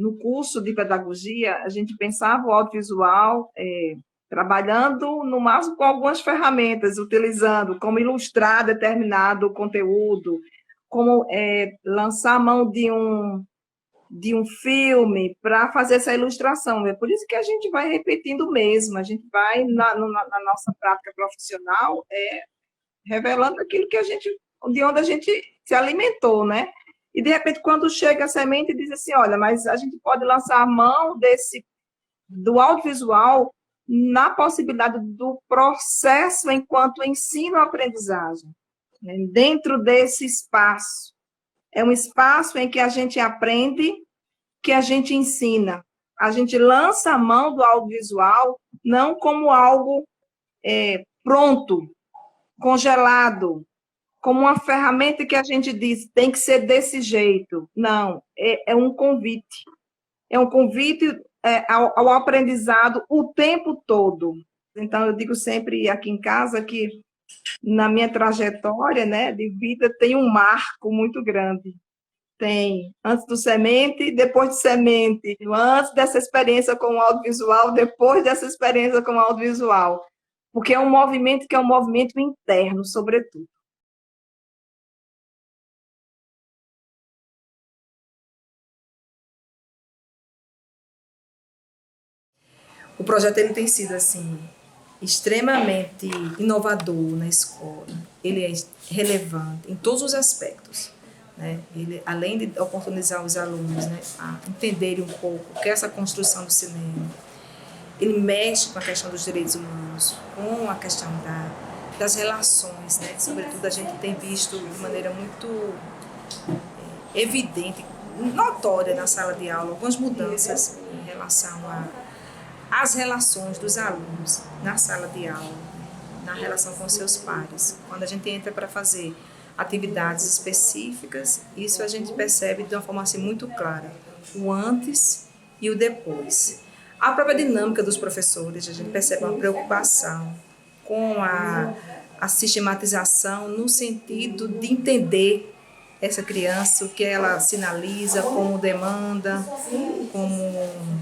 no curso de pedagogia, a gente pensava o audiovisual trabalhando, no máximo, com algumas ferramentas, utilizando como ilustrar determinado conteúdo, como lançar a mão de um filme para fazer essa ilustração. É por isso que a gente vai repetindo mesmo, a gente vai, na nossa prática profissional, revelando aquilo que de onde a gente se alimentou, né? E, de repente, quando chega a semente, diz assim, olha, mas a gente pode lançar a mão do audiovisual na possibilidade do processo enquanto ensino-aprendizagem, né? Dentro desse espaço. É um espaço em que a gente aprende, que a gente ensina. A gente lança a mão do audiovisual não como algo pronto, congelado, como uma ferramenta que a gente diz tem que ser desse jeito. Não, é um convite. É um convite ao aprendizado o tempo todo. Então, eu digo sempre aqui em casa que, na minha trajetória, né, de vida, tem um marco muito grande. Tem antes do semente, depois do semente, antes dessa experiência com o audiovisual, depois dessa experiência com o audiovisual. Porque é um movimento que é um movimento interno, sobretudo. O projeto ele tem sido assim extremamente inovador na escola. Ele é relevante em todos os aspectos, né? Ele, além de oportunizar os alunos, né, a entenderem um pouco o que é essa construção do cinema, ele mexe com a questão dos direitos humanos, com a questão das relações, né? Sobretudo a gente tem visto de maneira muito evidente, notória na sala de aula, algumas mudanças em relação às relações dos alunos na sala de aula, na relação com seus pares. Quando a gente entra para fazer atividades específicas, isso a gente percebe de uma forma assim muito clara, o antes e o depois. A própria dinâmica dos professores, a gente percebe uma preocupação com a sistematização no sentido de entender essa criança, o que ela sinaliza, como demanda, como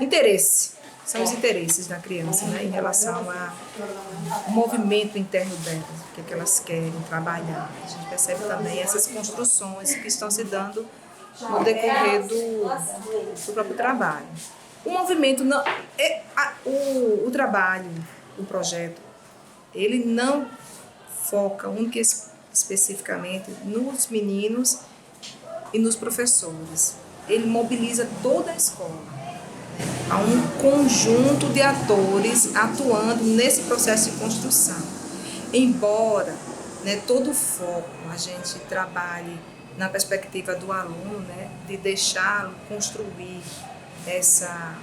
interesse. São os interesses da criança, né, em relação ao movimento interno delas, o que é que elas querem trabalhar. A gente percebe também essas construções que estão se dando no decorrer do próprio trabalho. O movimento, não, o trabalho, o projeto, ele não foca única e especificamente nos meninos e nos professores. Ele mobiliza toda a escola. Há um conjunto de atores atuando nesse processo de construção. Embora, né, todo o foco a gente trabalhe na perspectiva do aluno, né, de deixá-lo construir essa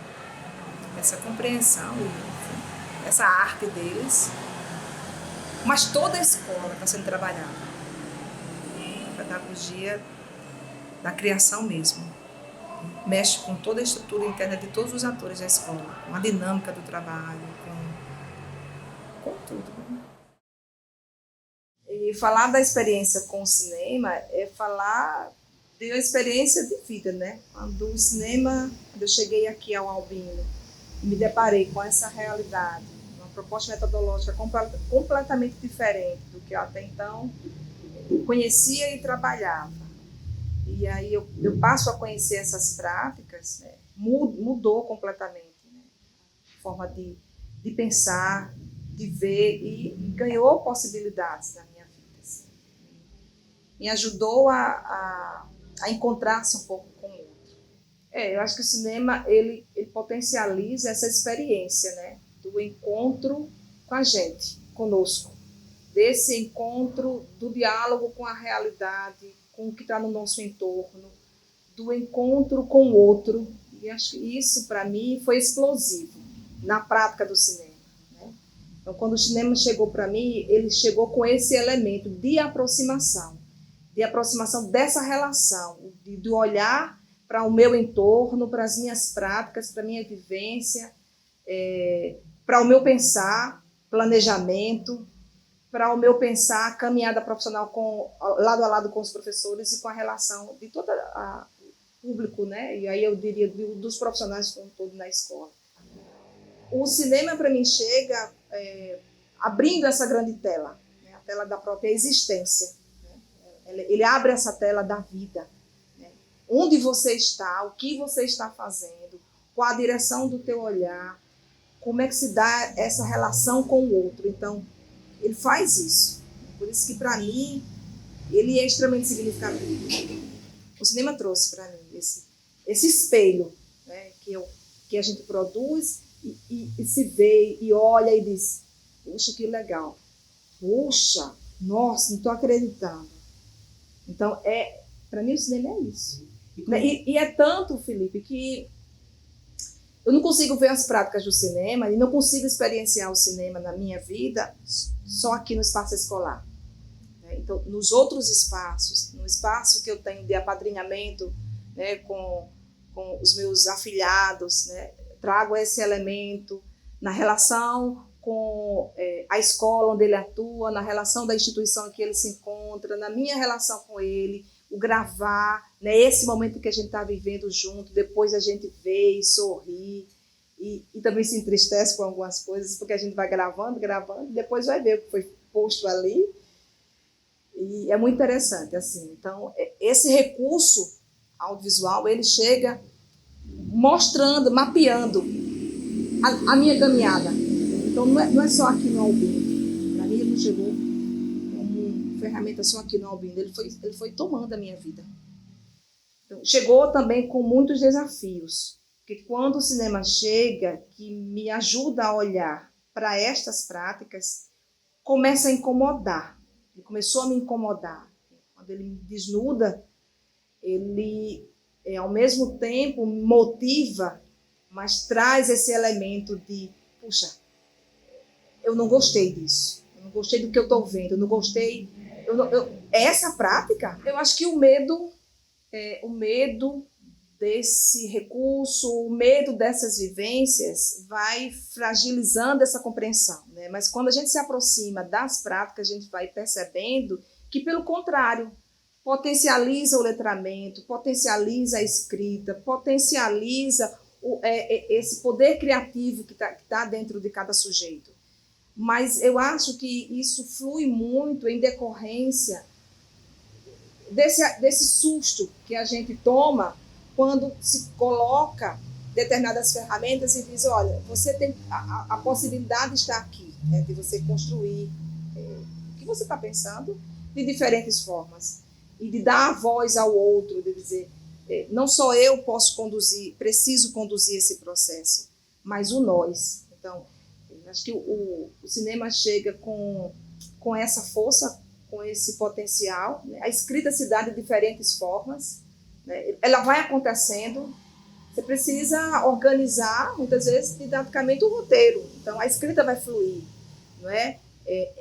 compreensão, essa arte deles, mas toda a escola está sendo trabalhada. A pedagogia da criação mesmo. Mexe com toda a estrutura interna de todos os atores da escola, com a dinâmica do trabalho, com tudo. Né? E falar da experiência com o cinema é falar de uma experiência de vida, né? Quando eu cheguei aqui ao Albino e me deparei com essa realidade, uma proposta metodológica completamente diferente do que eu até então conhecia e trabalhava. E aí eu passo a conhecer essas práticas, né? Mudou completamente, né? A forma de pensar, de ver e ganhou possibilidades na minha vida. Assim. Me ajudou a encontrar-se um pouco com o outro. Eu acho que o cinema ele potencializa essa experiência, né? Do encontro com a gente, conosco. Desse encontro, do diálogo com a realidade, com o que está no nosso entorno, do encontro com o outro. E acho que isso, para mim, foi explosivo na prática do cinema. Né? Então, quando o cinema chegou para mim, ele chegou com esse elemento de aproximação dessa relação, do olhar para o meu entorno, para as minhas práticas, para a minha vivência, para o meu pensar, planejamento, para o meu pensar, caminhada profissional lado a lado com os professores e com a relação de todo público, né? E aí eu diria dos profissionais como todo na escola. O cinema, para mim, chega abrindo essa grande tela, né? A tela da própria existência. Né? Ele abre essa tela da vida. Né? Onde você está, o que você está fazendo, qual a direção do teu olhar, como é que se dá essa relação com o outro. Então, ele faz isso. Por isso que, para mim, ele é extremamente significativo. O cinema trouxe para mim esse espelho, né, que a gente produz e se vê e olha e diz, puxa, que legal. Puxa, nossa, não estou acreditando. Então, para mim, o cinema é isso. E é tanto, Felipe, que eu não consigo ver as práticas do cinema e não consigo experienciar o cinema na minha vida só aqui no espaço escolar. Então, nos outros espaços, no espaço que eu tenho de apadrinhamento, né, com os meus afilhados, né, trago esse elemento na relação com a escola onde ele atua, na relação da instituição em que ele se encontra, na minha relação com ele, o gravar, né, esse momento que a gente está vivendo junto, depois a gente vê e sorri, e também se entristece com algumas coisas, porque a gente vai gravando, e depois vai ver o que foi posto ali, e é muito interessante, assim. Então, esse recurso audiovisual, ele chega mostrando, mapeando a minha caminhada. Então, não é só aqui no Albino. Para mim, ele não chegou como ferramenta só aqui no Albino. Ele foi tomando a minha vida. Então, chegou também com muitos desafios. Porque quando o cinema chega, que me ajuda a olhar para estas práticas, começa a incomodar. Ele começou a me incomodar. Quando ele me desnuda, ele, ao mesmo tempo, motiva, mas traz esse elemento de, puxa, eu não gostei disso, eu não gostei do que eu estou vendo, eu não gostei. Essa prática, eu acho que o medo desse recurso, o medo dessas vivências vai fragilizando essa compreensão, né? Mas quando a gente se aproxima das práticas, a gente vai percebendo que, pelo contrário, potencializa o letramento, potencializa a escrita, potencializa esse poder criativo que tá dentro de cada sujeito. Mas eu acho que isso flui muito em decorrência desse susto que a gente toma quando se coloca determinadas ferramentas e diz, olha, você tem a possibilidade está aqui, né, de você construir o que você está pensando de diferentes formas e de dar a voz ao outro, de dizer, não só eu preciso conduzir esse processo, mas o nós. Então, acho que o cinema chega com essa força, com esse potencial, né? A escrita se dá de diferentes formas, né? Ela vai acontecendo, você precisa organizar, muitas vezes, didaticamente o roteiro, então a escrita vai fluir, não é?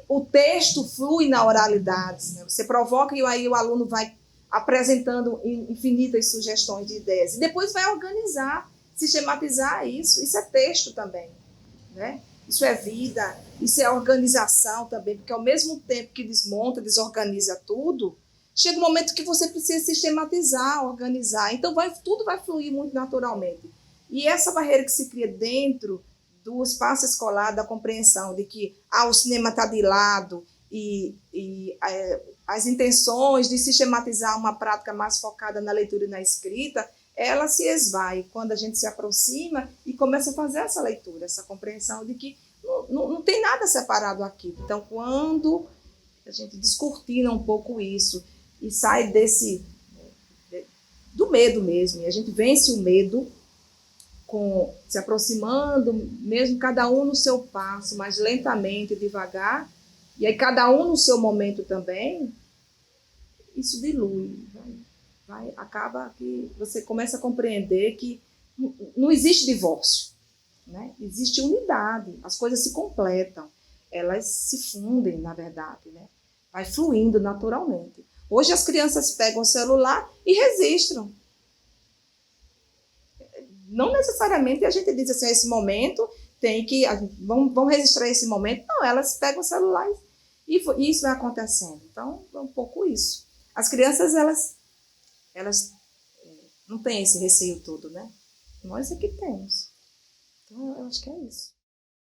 O texto flui na oralidade, né? Você provoca e aí o aluno vai apresentando infinitas sugestões de ideias, e depois vai organizar, sistematizar isso é texto também, né? Isso é vida, isso é organização também, porque ao mesmo tempo que desmonta, desorganiza tudo, chega um momento que você precisa sistematizar, organizar, então tudo vai fluir muito naturalmente. E essa barreira que se cria dentro do espaço escolar, da compreensão de que o cinema está de lado e as intenções de sistematizar uma prática mais focada na leitura e na escrita, ela se esvai quando a gente se aproxima e começa a fazer essa leitura, essa compreensão de que não tem nada separado aqui. Então, quando a gente descortina um pouco isso e sai do medo mesmo, e a gente vence o medo se aproximando, mesmo cada um no seu passo, mais lentamente, devagar, e aí cada um no seu momento também, isso dilui, acaba que você começa a compreender que não existe divórcio, né? Existe unidade, as coisas se completam, elas se fundem, na verdade, né? Vai fluindo naturalmente. Hoje as crianças pegam o celular e registram. Não necessariamente a gente diz assim, esse momento vamos registrar esse momento. Não, elas pegam o celular e isso vai acontecendo. Então, é um pouco isso. As crianças, elas não tem esse receio todo, né? Nós é que temos. Então, eu acho que é isso.